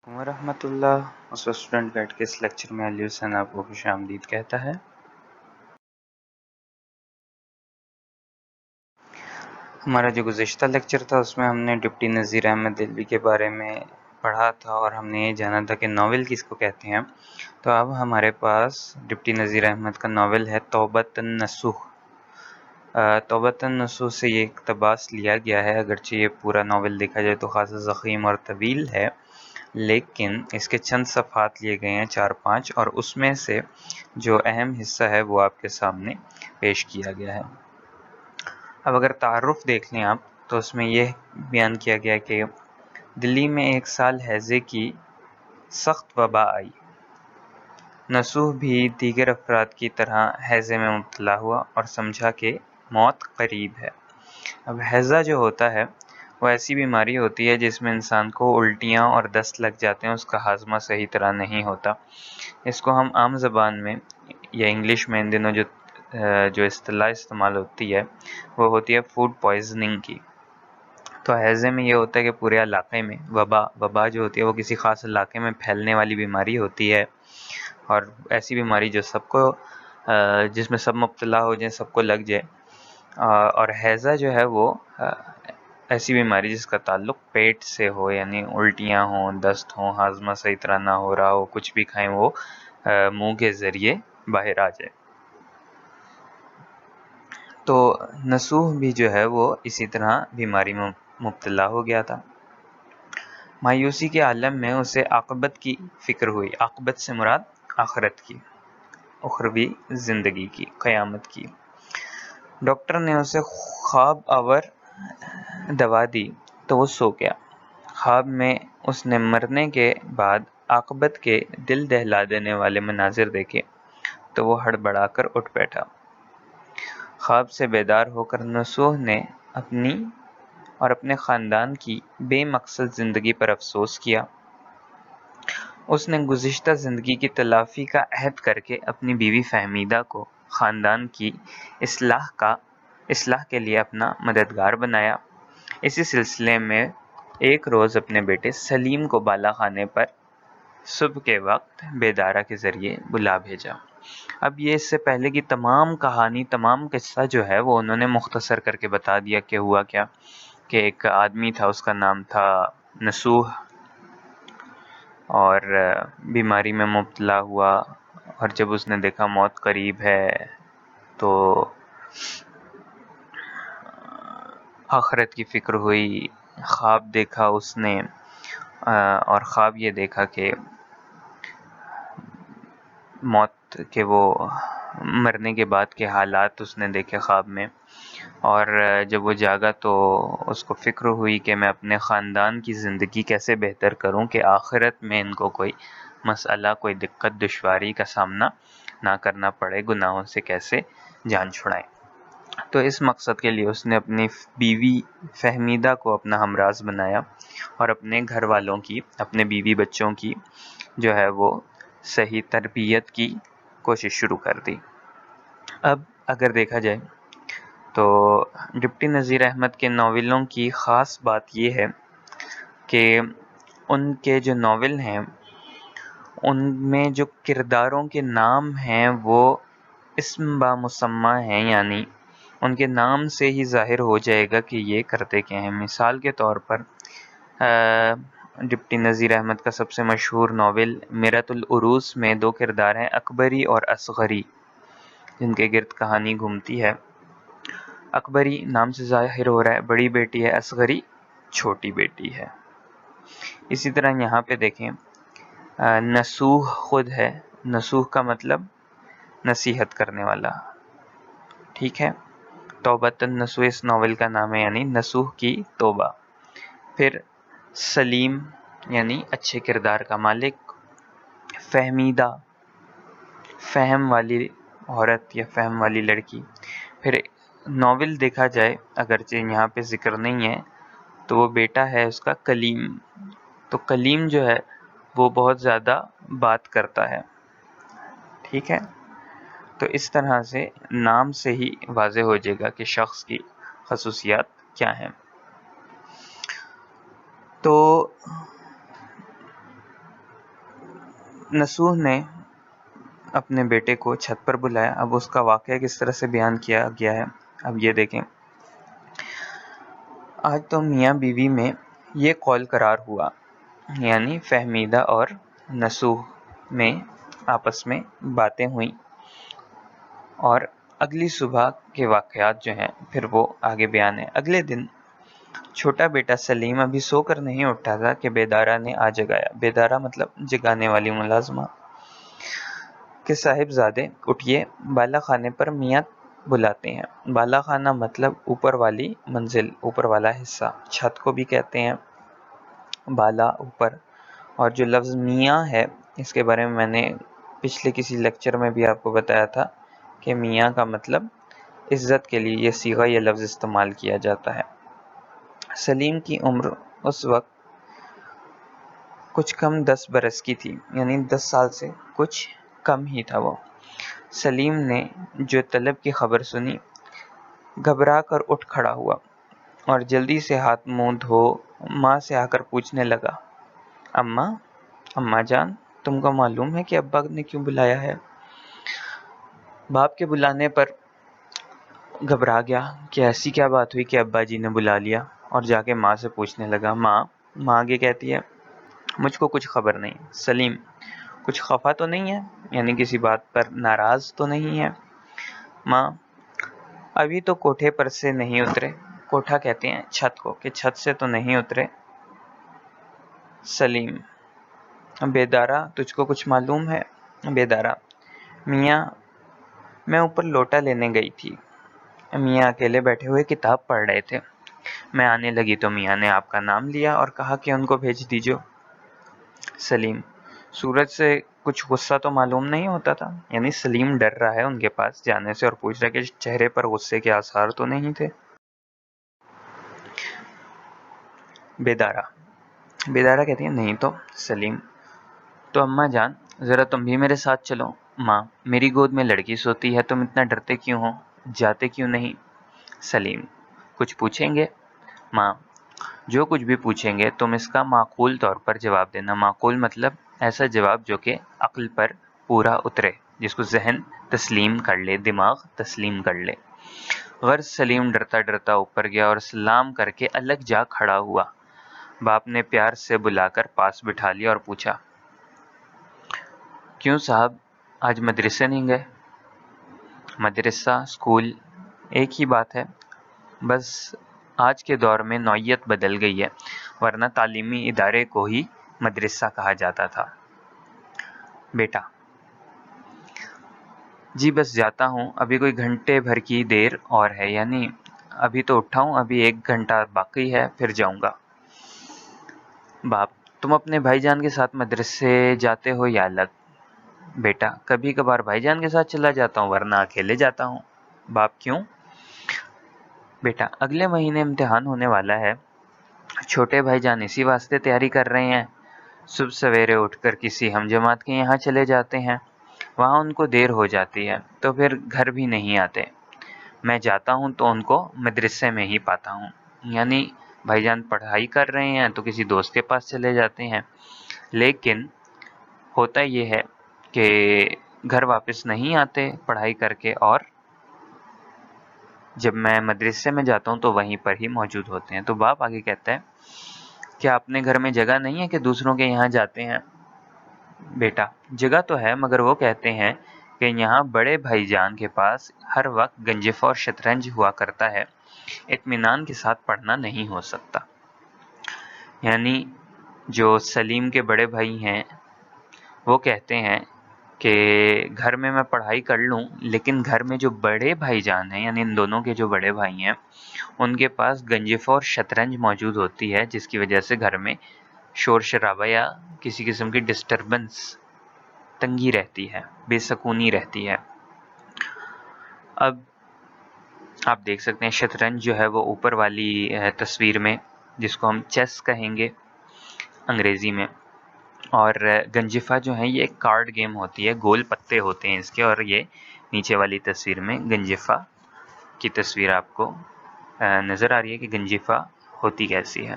ورحمۃ اللہ اس student guide کے اس lecture میں علی حسین آپ کو خوش آمدید کہتا ہے۔ ہمارا جو گزشتہ لیکچر تھا اس میں ہم نے ڈپٹی نذیر احمد دہلوی کے بارے میں پڑھا تھا اور ہم نے یہ جانا تھا کہ ناول کس کو کہتے ہیں۔ تو اب ہمارے پاس ڈپٹی نذیر احمد کا ناول ہے توبۃ النصوح۔ توبۃ النصوح سے یہ اقتباس لیا گیا ہے، اگرچہ یہ پورا ناول دیکھا جائے تو خاصا ضخیم اور طویل ہے، لیکن اس کے چند صفحات لیے گئے ہیں 4-5، اور اس میں سے جو اہم حصہ ہے وہ آپ کے سامنے پیش کیا گیا ہے۔ اب اگر تعارف دیکھ لیں آپ تو اس میں یہ بیان کیا گیا کہ دلی میں ایک سال ہیضے کی سخت وبا آئی۔ نصوح بھی دیگر افراد کی طرح ہیضے میں مبتلا ہوا اور سمجھا کہ موت قریب ہے۔ اب ہیضہ جو ہوتا ہے وہ ایسی بیماری ہوتی ہے جس میں انسان کو الٹیاں اور دست لگ جاتے ہیں، اس کا ہاضمہ صحیح طرح نہیں ہوتا۔ اس کو ہم عام زبان میں یا انگلش میں ان دنوں جو اصطلاح استعمال ہوتی ہے وہ ہوتی ہے فوڈ پوائزننگ کی۔ تو ہیضے میں یہ ہوتا ہے کہ پورے علاقے میں وبا جو ہوتی ہے وہ کسی خاص علاقے میں پھیلنے والی بیماری ہوتی ہے، اور ایسی بیماری جو جس میں سب مبتلا ہو جائیں، سب کو لگ جائے۔ اور ہیضہ جو ہے وہ ایسی بیماری جس کا تعلق پیٹ سے ہو، یعنی الٹیاں ہوں، دست ہوں، ہاضمہ صحیح طرح نہ ہو رہا ہو، کچھ بھی کھائیں وہ منہ کے ذریعے باہر آ جائے۔ تو نصوح بھی جو ہے وہ اسی طرح بیماری میں مبتلا ہو گیا تھا۔ مایوسی کے عالم میں اسے عاقبت کی فکر ہوئی۔ عاقبت سے مراد آخرت کی، اخروی زندگی کی، قیامت کی۔ ڈاکٹر نے اسے خواب آور دوا دی تو وہ سو گیا۔ خواب میں اس نے مرنے کے بعد عاقبت کے دل دہلا دینے والے مناظر دیکھے تو وہ ہڑبڑا کر اٹھ بیٹھا۔ خواب سے بیدار ہو کر نصوح نے اپنی اور اپنے خاندان کی بے مقصد زندگی پر افسوس کیا۔ اس نے گزشتہ زندگی کی تلافی کا عہد کر کے اپنی بیوی فہمیدہ کو خاندان کی اصلاح کے لیے اپنا مددگار بنایا۔ اسی سلسلے میں ایک روز اپنے بیٹے سلیم کو بالا خانے پر صبح کے وقت بیدارہ کے ذریعے بلا بھیجا۔ اب یہ اس سے پہلے کی تمام کہانی، تمام قصہ جو ہے وہ انہوں نے مختصر کر کے بتا دیا کہ ہوا کیا، کہ ایک آدمی تھا، اس کا نام تھا نصوح، اور بیماری میں مبتلا ہوا، اور جب اس نے دیکھا موت قریب ہے تو آخرت کی فکر ہوئی۔ خواب دیکھا اس نے، اور خواب یہ دیکھا کہ موت کے وہ مرنے کے بعد کے حالات اس نے دیکھے خواب میں، اور جب وہ جاگا تو اس کو فکر ہوئی کہ میں اپنے خاندان کی زندگی کیسے بہتر کروں کہ آخرت میں ان کو کوئی مسئلہ، کوئی دقت، دشواری کا سامنا نہ کرنا پڑے، گناہوں سے کیسے جان چھڑائیں۔ تو اس مقصد کے لیے اس نے اپنی بیوی فہمیدہ کو اپنا ہمراز بنایا اور اپنے گھر والوں کی، اپنے بیوی بچوں کی جو ہے وہ صحیح تربیت کی کوشش شروع کر دی۔ اب اگر دیکھا جائے تو ڈپٹی نذیر احمد کے ناولوں کی خاص بات یہ ہے کہ ان کے جو ناول ہیں ان میں جو کرداروں کے نام ہیں وہ اسم با مسمہ ہیں، یعنی ان کے نام سے ہی ظاہر ہو جائے گا کہ یہ کرتے کیا ہیں۔ مثال کے طور پر ڈپٹی نذیر احمد کا سب سے مشہور ناول میرۃ العروس میں دو کردار ہیں، اکبری اور اصغری، جن کے گرد کہانی گھومتی ہے۔ اکبری نام سے ظاہر ہو رہا ہے، بڑی بیٹی ہے، اصغری چھوٹی بیٹی ہے۔ اسی طرح یہاں پہ دیکھیں نصوح خود ہے، نصوح کا مطلب نصیحت کرنے والا، ٹھیک ہے۔ توبۃ النصوح اس ناول کا نام ہے، یعنی نصوح کی توبہ۔ پھر سلیم یعنی اچھے کردار کا مالک، فہمیدہ فہم والی عورت یا فہم والی لڑکی۔ پھر ناول دیکھا جائے اگرچہ یہاں پہ ذکر نہیں ہے تو وہ بیٹا ہے اس کا کلیم، تو کلیم جو ہے وہ بہت زیادہ بات کرتا ہے، ٹھیک ہے۔ تو اس طرح سے نام سے ہی واضح ہو جائے گا کہ شخص کی خصوصیات کیا ہیں۔ تو نصوح نے اپنے بیٹے کو چھت پر بلایا. اب اس کا واقعہ کس طرح سے بیان کیا گیا ہے اب یہ دیکھیں. آج تو میاں بیوی میں یہ قول قرار ہوا، یعنی فہمیدہ اور نصوح میں آپس میں باتیں ہوئیں، اور اگلی صبح کے واقعات جو ہیں پھر وہ آگے بیان ہے. اگلے دن چھوٹا بیٹا سلیم ابھی سو کر نہیں اٹھا تھا کہ بیدارہ نے آ جگایا. بیدارہ مطلب جگانے والی ملازمہ. کہ صاحب زادے اٹھیے، بالا خانے پر میاں بلاتے ہیں. بالا خانہ مطلب اوپر والی منزل، اوپر والا حصہ. چھت کو بھی کہتے ہیں بالا، اوپر. اور جو لفظ میاں ہے اس کے بارے میں میں نے پچھلے کسی لیکچر میں بھی آپ کو بتایا تھا کہ میاں کا مطلب عزت کے لیے یہ صیغہ، یہ لفظ استعمال کیا جاتا ہے. سلیم کی عمر اس وقت کچھ کم 10 برس کی تھی، یعنی 10 سال سے کچھ کم ہی تھا وہ. سلیم نے جو طلب کی خبر سنی گھبرا کر اٹھ کھڑا ہوا اور جلدی سے ہاتھ منہ دھو ماں سے آ کر پوچھنے لگا، اماں جان، تم کو معلوم ہے کہ ابا نے کیوں بلایا ہے؟ باپ کے بلانے پر گھبرا گیا کہ ایسی کیا بات ہوئی کہ ابا جی نے بلا لیا، اور جا کے ماں سے پوچھنے لگا. ماں آگے کہتی ہے، مجھ کو کچھ خبر نہیں. سلیم، کچھ خفا تو نہیں ہے؟ یعنی کسی بات پر ناراض تو نہیں ہے؟ ماں، ابھی تو کوٹھے پر سے نہیں اترے. کوٹھا کہتے ہیں چھت کو، کہ چھت سے تو نہیں اترے. سلیم، بیدارہ، تجھ کو کچھ معلوم ہے؟ بیدارہ، میاں، میں اوپر لوٹا لینے گئی تھی. میاں اکیلے بیٹھے ہوئے کتاب پڑھ رہے تھے. میں آنے لگی تو میاں نے آپ کا نام لیا اور کہا کہ ان کو بھیج دیجو. سلیم، سورج سے کچھ غصہ تو معلوم نہیں ہوتا تھا؟ یعنی سلیم ڈر رہا ہے ان کے پاس جانے سے اور پوچھ رہا ہے کہ چہرے پر غصے کے آثار تو نہیں تھے. بیدارہ کہتی ہے، نہیں تو. سلیم، تو اماں جان ذرا تم بھی میرے ساتھ چلو. ماں، میری گود میں لڑکی سوتی ہے، تم اتنا ڈرتے کیوں ہو؟ جاتے کیوں نہیں؟ سلیم، کچھ پوچھیں گے؟ ماں، جو کچھ بھی پوچھیں گے تم اس کا معقول طور پر جواب دینا. معقول مطلب ایسا جواب جو کہ عقل پر پورا اترے، جس کو ذہن تسلیم کر لے، دماغ تسلیم کر لے. غرض سلیم ڈرتا ڈرتا اوپر گیا اور سلام کر کے الگ جا کھڑا ہوا. باپ نے پیار سے بلا کر پاس بٹھا لیا اور پوچھا، کیوں صاحب، آج مدرسے نہیں گئے؟ مدرسہ، اسکول ایک ہی بات ہے، بس آج کے دور میں نوعیت بدل گئی ہے، ورنہ تعلیمی ادارے کو ہی مدرسہ کہا جاتا تھا. بیٹا، جی بس جاتا ہوں، ابھی کوئی گھنٹے بھر کی دیر اور ہے، یعنی ابھی تو اٹھا ہوں، ابھی 1 گھنٹہ باقی ہے، پھر جاؤں گا. باپ، تم اپنے بھائی جان کے ساتھ مدرسے جاتے ہو یا الگ؟ بیٹا، کبھی کبھار بھائی جان کے ساتھ چلا جاتا ہوں، ورنہ اکیلے جاتا ہوں. باپ، کیوں؟ بیٹا، اگلے مہینے امتحان ہونے والا ہے، چھوٹے بھائی جان اسی واسطے تیاری کر رہے ہیں. صبح سویرے اٹھ کر کسی ہم جماعت کے یہاں چلے جاتے ہیں، وہاں ان کو دیر ہو جاتی ہے تو پھر گھر بھی نہیں آتے. میں جاتا ہوں تو ان کو مدرسے میں ہی پاتا ہوں. یعنی بھائی جان پڑھائی کر رہے ہیں تو کسی دوست کے پاس چلے جاتے ہیں، لیکن ہوتا یہ ہے کہ گھر واپس نہیں آتے پڑھائی کر کے، اور جب میں مدرسے میں جاتا ہوں تو وہیں پر ہی موجود ہوتے ہیں. تو باپ آگے کہتا ہے، کیا اپنے گھر میں جگہ نہیں ہے کہ دوسروں کے یہاں جاتے ہیں؟ بیٹا، جگہ تو ہے، مگر وہ کہتے ہیں کہ یہاں بڑے بھائی جان کے پاس ہر وقت گنجفہ اور شطرنج ہوا کرتا ہے، اطمینان کے ساتھ پڑھنا نہیں ہو سکتا. یعنی جو سلیم کے بڑے بھائی ہیں وہ کہتے ہیں کہ گھر میں پڑھائی کر لوں، لیکن گھر میں جو بڑے بھائی جان ہیں، یعنی ان دونوں کے جو بڑے بھائی ہیں، ان کے پاس گنجفہ اور شطرنج موجود ہوتی ہے، جس کی وجہ سے گھر میں شور شرابہ یا کسی قسم کی ڈسٹربنس، تنگی رہتی ہے، بے سکونی رہتی ہے. اب آپ دیکھ سکتے ہیں شطرنج جو ہے وہ اوپر والی تصویر میں، جس کو ہم چیس کہیں گے انگریزی میں، اور گنجفہ جو ہے یہ ایک کارڈ گیم ہوتی ہے، گول پتے ہوتے ہیں اس کے، اور یہ نیچے والی تصویر میں گنجفہ کی تصویر آپ کو نظر آ رہی ہے کہ گنجفہ ہوتی کیسی ہے.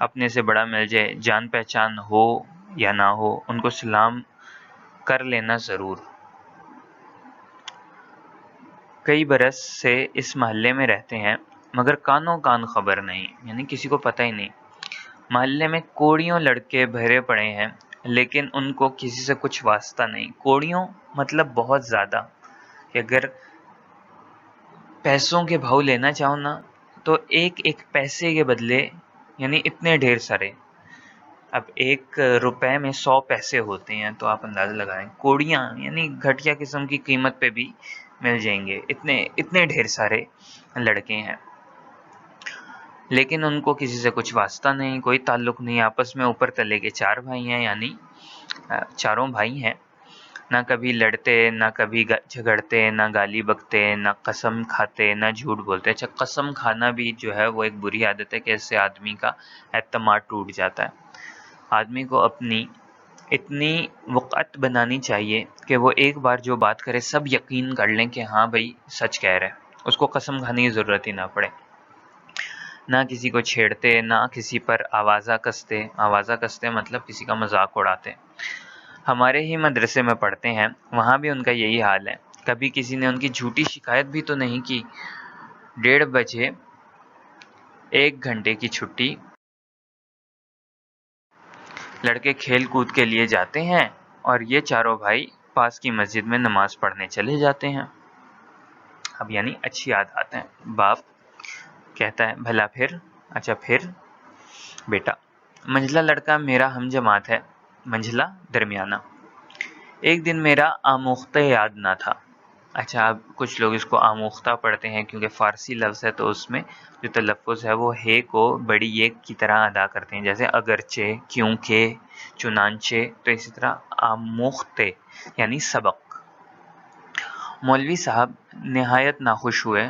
اپنے سے بڑا مل جائے، جان پہچان ہو یا نہ ہو، ان کو سلام کر لینا ضرور۔ کئی برس سے اس محلے میں رہتے ہیں مگر کانوں کان خبر نہیں، یعنی کسی کو پتہ ہی نہیں۔ محلے میں کوڑیوں لڑکے بھرے پڑے ہیں لیکن ان کو کسی سے کچھ واسطہ نہیں۔ کوڑیوں مطلب بہت زیادہ، کہ اگر پیسوں کے بھاؤ لینا چاہو نا تو ایک ایک پیسے کے بدلے یعنی اتنے ڈھیر سارے، اب 1 روپے میں 100 پیسے ہوتے ہیں تو آپ اندازہ لگائیں، کوڑیاں یعنی گھٹیا قسم کی قیمت پہ بھی مل جائیں گے، اتنے ڈھیر سارے لڑکے ہیں، لیکن ان کو کسی سے کچھ واسطہ نہیں، کوئی تعلق نہیں، آپس میں اوپر تلے کے 4 بھائی ہیں، یعنی 4 بھائی ہیں، نہ کبھی لڑتے، نہ کبھی جھگڑتے، نہ گالی بکتے، نہ قسم کھاتے، نہ جھوٹ بولتے۔ اچھا، قسم کھانا بھی جو ہے وہ ایک بری عادت ہے کہ اس سے آدمی کا اعتماد ٹوٹ جاتا ہے۔ آدمی کو اپنی اتنی وقت بنانی چاہیے کہ وہ ایک بار جو بات کرے سب یقین کر لیں کہ ہاں بھائی سچ کہہ رہے، اس کو قسم کھانے کی ضرورت ہی نہ پڑے۔ نہ کسی کو چھیڑتے، نہ کسی پر آوازہ کستے مطلب کسی کا مذاق اڑاتے۔ ہمارے ہی مدرسے میں پڑھتے ہیں، وہاں بھی ان کا یہی حال ہے۔ کبھی کسی نے ان کی جھوٹی شکایت بھی تو نہیں کی۔ 1:30 بجے 1 گھنٹے کی چھٹی، لڑکے کھیل کود کے لیے جاتے ہیں اور یہ 4 بھائی پاس کی مسجد میں نماز پڑھنے چلے جاتے ہیں۔ اب یعنی اچھی عادات ہیں۔ باپ کہتا ہے بھلا پھر؟ اچھا پھر بیٹا، منجھلا لڑکا میرا ہم جماعت ہے، منجھلا درمیانہ، ایک دن میرا آموختہ یاد نہ تھا۔ اچھا، اب کچھ لوگ اس کو آموختہ پڑھتے ہیں کیونکہ فارسی لفظ ہے تو اس میں جو تلفظ ہے وہ ہے کو بڑی یہ کی طرح ادا کرتے ہیں، جیسے اگرچہ، کیونکہ، چنانچہ، تو اسی طرح آموختے یعنی سبق۔ مولوی صاحب نہایت ناخوش ہوئے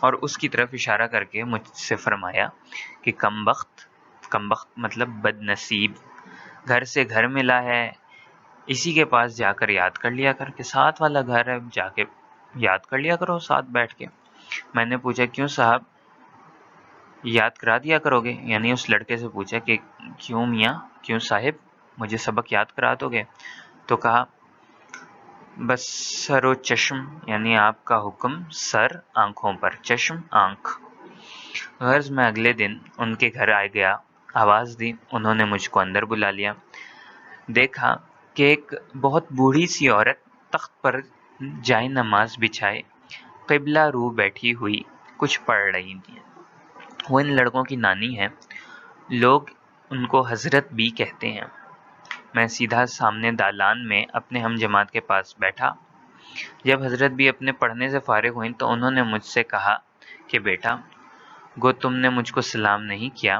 اور اس کی طرف اشارہ کر کے مجھ سے فرمایا کہ کم بخت مطلب بد نصیب، گھر سے گھر ملا ہے، اسی کے پاس جا کر یاد کر لیا کر، کہ ساتھ والا گھر ہے، جا کے یاد کر لیا کرو ساتھ بیٹھ کے۔ میں نے پوچھا کیوں صاحب، یاد کرا دیا کرو گے؟ یعنی اس لڑکے سے پوچھا کہ کیوں میاں، کیوں صاحب، مجھے سبق یاد کرا دو گے؟ تو کہا بس سر و چشم، یعنی آپ کا حکم سر آنکھوں پر، چشم آنکھ۔ غرض میں اگلے دن ان کے گھر آ گیا، آواز دی، انہوں نے مجھ کو اندر بلا لیا۔ دیکھا کہ ایک بہت بوڑھی سی عورت تخت پر جائے نماز بچھائے قبلہ رو بیٹھی ہوئی کچھ پڑھ رہی تھی۔ وہ ان لڑکوں کی نانی ہے، لوگ ان کو حضرت بھی کہتے ہیں۔ میں سیدھا سامنے دالان میں اپنے ہم جماعت کے پاس بیٹھا۔ جب حضرت بھی اپنے پڑھنے سے فارغ ہوئیں تو انہوں نے مجھ سے کہا کہ بیٹا، گو تم نے مجھ کو سلام نہیں کیا،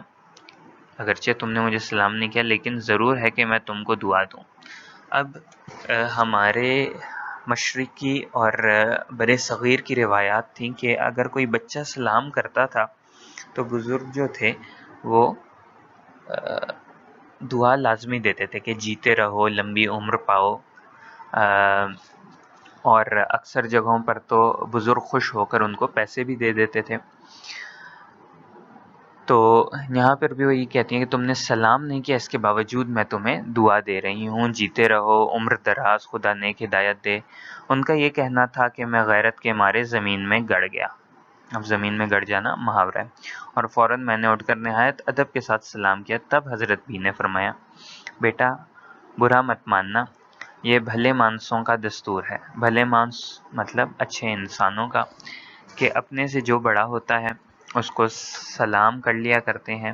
اگرچہ تم نے مجھے سلام نہیں کیا لیکن ضرور ہے کہ میں تم کو دعا دوں۔ اب ہمارے مشرقی اور بر صغیر کی روایات تھیں کہ اگر کوئی بچہ سلام کرتا تھا تو بزرگ جو تھے وہ دعا لازمی دیتے تھے کہ جیتے رہو، لمبی عمر پاؤ، اور اکثر جگہوں پر تو بزرگ خوش ہو کر ان کو پیسے بھی دے دیتے تھے۔ تو یہاں پر بھی وہ یہ کہتی ہیں کہ تم نے سلام نہیں کیا، اس کے باوجود میں تمہیں دعا دے رہی ہوں، جیتے رہو، عمر دراز، خدا نیک ہدایت دے۔ ان کا یہ کہنا تھا کہ میں غیرت کے مارے زمین میں گڑ گیا۔ اب زمین میں گڑ جانا محاورہ ہے، اور فوراً میں نے اٹھ کر نہایت ادب کے ساتھ سلام کیا۔ تب حضرت بھی نے فرمایا بیٹا، برا مت ماننا، یہ بھلے مانسوں کا دستور ہے۔ بھلے مانس مطلب اچھے انسانوں کا، کہ اپنے سے جو بڑا ہوتا ہے اس کو سلام کر لیا کرتے ہیں۔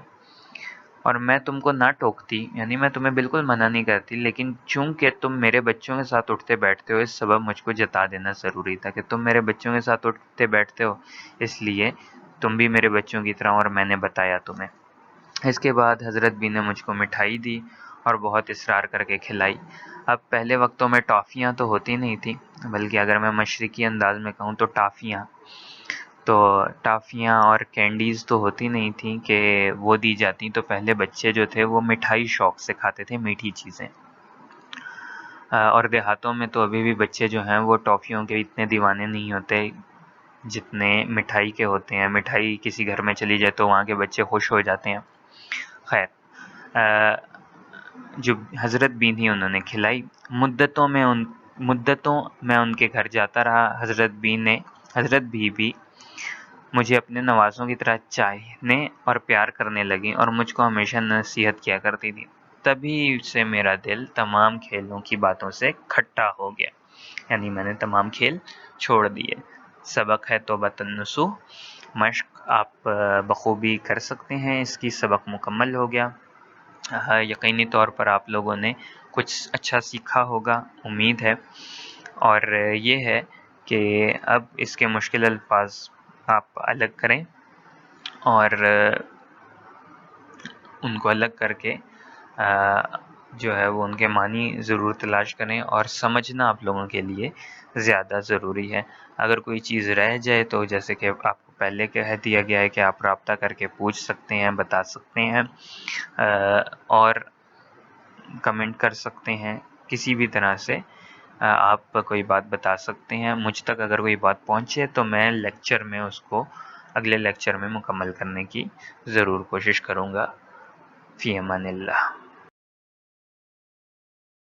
اور میں تم کو نہ ٹوکتی، یعنی میں تمہیں بالکل منع نہیں کرتی، لیکن چونکہ تم میرے بچوں کے ساتھ اٹھتے بیٹھتے ہو، اس سبب مجھ کو جتا دینا ضروری تھا کہ تم میرے بچوں کے ساتھ اٹھتے بیٹھتے ہو، اس لیے تم بھی میرے بچوں کی طرح، اور میں نے بتایا تمہیں۔ اس کے بعد حضرت بھی نے مجھ کو مٹھائی دی اور بہت اصرار کر کے کھلائی۔ اب پہلے وقتوں میں ٹافیاں تو ہوتی نہیں تھیں، بلکہ اگر میں مشرقی انداز میں کہوں تو ٹافیاں اور کینڈیز تو ہوتی نہیں تھیں کہ وہ دی جاتی، تو پہلے بچے جو تھے وہ مٹھائی شوق سے کھاتے تھے، میٹھی چیزیں۔ اور دیہاتوں میں تو ابھی بھی بچے جو ہیں وہ ٹافیوں کے اتنے دیوانے نہیں ہوتے جتنے مٹھائی کے ہوتے ہیں۔ مٹھائی کسی گھر میں چلی جائے تو وہاں کے بچے خوش ہو جاتے ہیں۔ خیر جو حضرت بھی تھی انہوں نے کھلائی. مدتوں میں ان کے گھر جاتا رہا. حضرت بھی مجھے اپنے نوازوں کی طرح چاہنے اور پیار کرنے لگی اور مجھ کو ہمیشہ نصیحت کیا کرتی تھی. تبھی سے میرا دل تمام کھیلوں کی باتوں سے کھٹا ہو گیا. یعنی میں نے تمام کھیل چھوڑ دیے. سبق ہے توبۃ النصوح. مشق آپ بخوبی کر سکتے ہیں. اس کی سبق مکمل ہو گیا. یقینی طور پر آپ لوگوں نے کچھ اچھا سیکھا ہوگا امید ہے. اور یہ ہے کہ اب اس کے مشکل الفاظ آپ الگ کریں اور ان کو الگ کر کے جو ہے وہ ان کے معنی ضرور تلاش کریں اور سمجھنا آپ لوگوں کے لیے زیادہ ضروری ہے. اگر کوئی چیز رہ جائے تو جیسے کہ آپ کو پہلے کہہ دیا گیا ہے کہ آپ رابطہ کر کے پوچھ سکتے ہیں, بتا سکتے ہیں اور کمنٹ کر سکتے ہیں. کسی بھی طرح سے آپ کوئی بات بتا سکتے ہیں. مجھ تک اگر کوئی بات پہنچے تو میں لیکچر میں اس کو اگلے لیکچر میں مکمل کرنے کی ضرور کوشش کروں گا. فی امان اللہ.